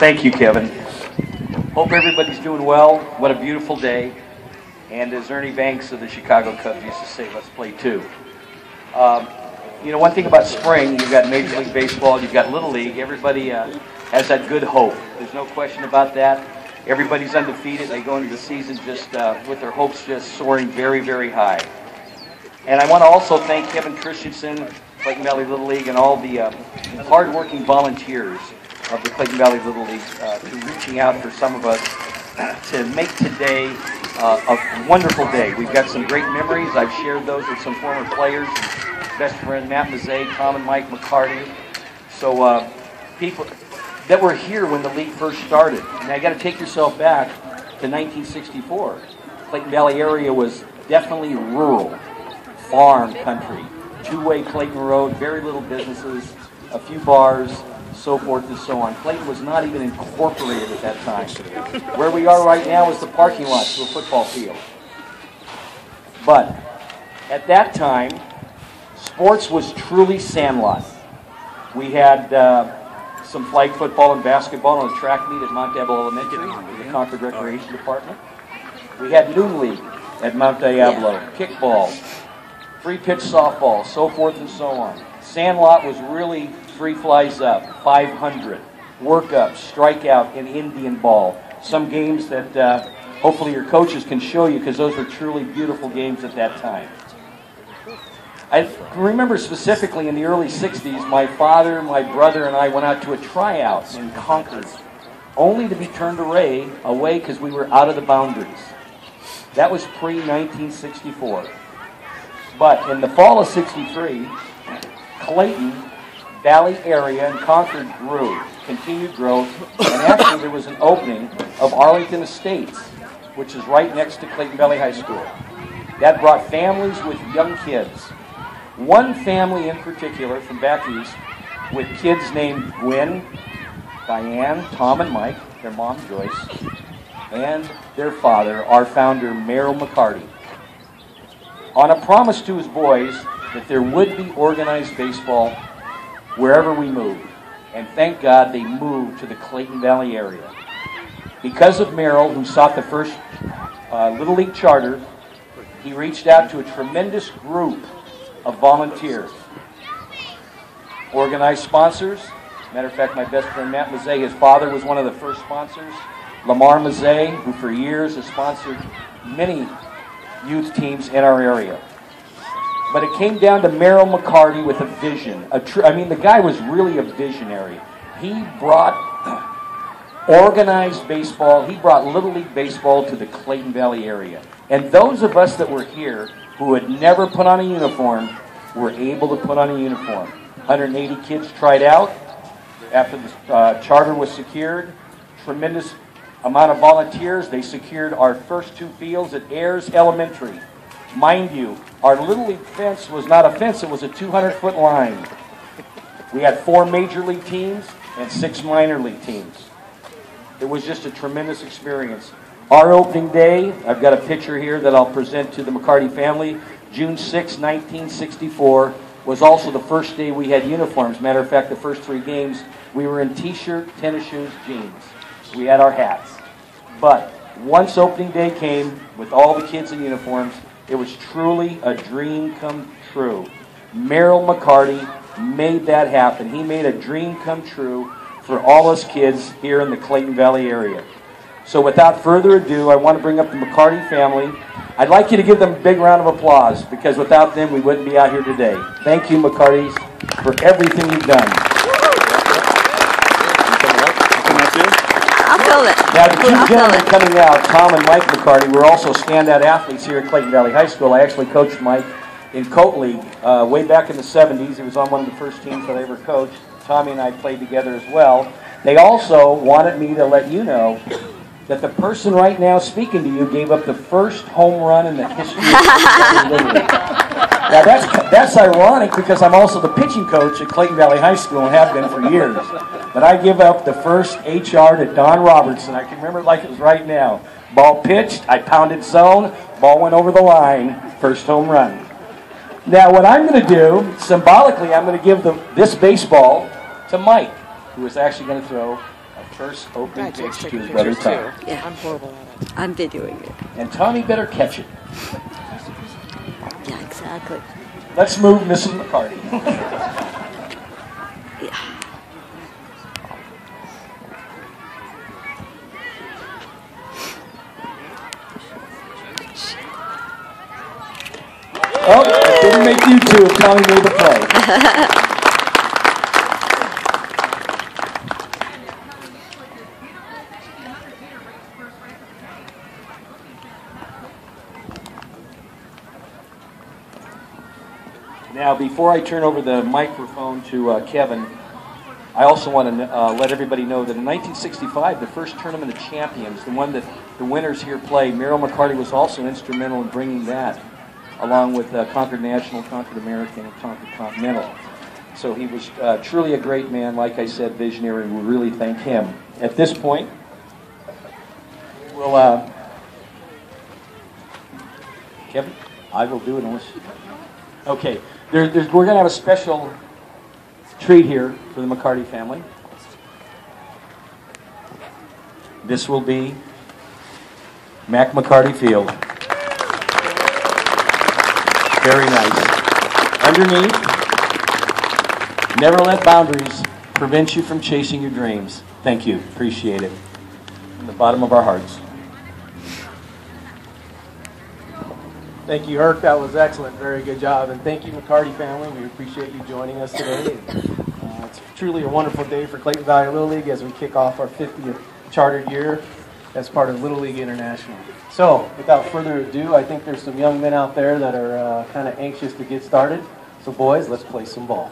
Thank you, Kevin. Hope everybody's doing well. What a beautiful day. And as Ernie Banks of the Chicago Cubs used to say, let's play two. You know, one thing about spring, you've got Major League Baseball, you've got Little League. Everybody has that good hope. There's no question about that. Everybody's undefeated. They go into the season just with their hopes just soaring very, very high. And I want to also thank Kevin Christensen, Clayton Valley Little League, and all the hard-working volunteers of the Clayton Valley Little League to reaching out for some of us to make today a wonderful day. We've got some great memories. I've shared those with some former players, best friend Matt Mazzei, Tom and Mike McCarty. So people that were here when the league first started. And I got to take yourself back to 1964. Clayton Valley area was definitely rural, farm country, two-way Clayton Road, very little businesses, a few bars, so forth and so on. Clayton was not even incorporated at that time. Where we are right now is the parking lot to a football field. But at that time, sports was truly sandlot. We had some flag football and basketball on a track meet at Mount Diablo Elementary, the Concord Recreation Department. We had Noon League at Mount Diablo, kickball, free pitch softball, so forth and so on. Sandlot was really 3 flies up, 500, workup, strikeout, and Indian ball. Some games that hopefully your coaches can show you because those were truly beautiful games at that time. I remember specifically in the early 60s, my father, my brother, and I went out to a tryout in Concord, only to be turned away because we were out of the boundaries. That was pre-1964. But in the fall of '63, Clayton Valley area and Concord grew, continued growth, and actually there was an opening of Arlington Estates, which is right next to Clayton Valley High School. That brought families with young kids. One family in particular from back east with kids named Gwen, Diane, Tom, and Mike, their mom Joyce, and their father, our founder, Merrill McCarty, on a promise to his boys that there would be organized baseball wherever we moved. And thank God they moved to the Clayton Valley area. Because of Merrill, who sought the first Little League charter, he reached out to a tremendous group of volunteers. Organized sponsors. Matter of fact, my best friend Matt Mazzei, his father was one of the first sponsors. Lamar Mazzei, who for years has sponsored many youth teams in our area. But it came down to Merrill McCarty with a vision. The guy was really a visionary. He brought organized baseball, he brought Little League baseball to the Clayton Valley area. And those of us that were here who had never put on a uniform were able to put on a uniform. 180 kids tried out after the charter was secured. Tremendous amount of volunteers. They secured our first 2 fields at Ayers Elementary. Mind you, our Little League fence was not a fence, it was a 200-foot line. We had 4 major league teams and 6 minor league teams. It was just a tremendous experience. Our opening day, I've got a picture here that I'll present to the McCarty family, June 6, 1964, was also the first day we had uniforms. Matter of fact, the first 3 games, we were in t-shirt, tennis shoes, jeans. We had our hats. But once opening day came, with all the kids in uniforms, it was truly a dream come true. Merrill McCarty made that happen. He made a dream come true for all us kids here in the Clayton Valley area. So without further ado, I want to bring up the McCarty family. I'd like you to give them a big round of applause, because without them, we wouldn't be out here today. Thank you, McCartys, for everything you've done. I'll fill it. Now, the 2 gentlemen coming out, Tom and Mike McCarty, were also standout athletes here at Clayton Valley High School. I actually coached Mike in Coat League way back in the 70s. He was on one of the first teams that I ever coached. Tommy and I played together as well. They also wanted me to let you know that the person right now speaking to you gave up the first home run in the history of Clayton Little League. Now that's ironic, because I'm also the pitching coach at Clayton Valley High School and have been for years. But I give up the first HR to Don Robertson. I can remember it like it was right now. Ball pitched, I pounded zone, ball went over the line, first home run. Now what I'm going to do, symbolically, I'm going to give this baseball to Mike, who is actually going to throw a First opening pitch to his brother Tom. Yeah. I'm horrible at it. I'm videoing it. And Tommy better catch it. Yeah, exactly. Let's move Mrs. McCarty. Yeah. Oh, it didn't make you two if Tommy made the play. Now, before I turn over the microphone to Kevin, I also want to let everybody know that in 1965, the first Tournament of Champions, the one that the winners here play, Merrill McCarty was also instrumental in bringing that, along with Concord National, Concord American, and Concord Continental. So he was truly a great man, like I said, visionary, and we really thank him. At this point, we'll... Kevin, I will do it unless... Okay, we're going to have a special treat here for the McCarty family. This will be Mack McCarty Field. Very nice. Underneath, never let boundaries prevent you from chasing your dreams. Thank you. Appreciate it. From the bottom of our hearts. Thank you, Herc. That was excellent. Very good job. And thank you, McCarty family. We appreciate you joining us today. It's truly a wonderful day for Clayton Valley Little League as we kick off our 50th chartered year as part of Little League International. So, without further ado, I think there's some young men out there that are kind of anxious to get started. So, boys, let's play some ball.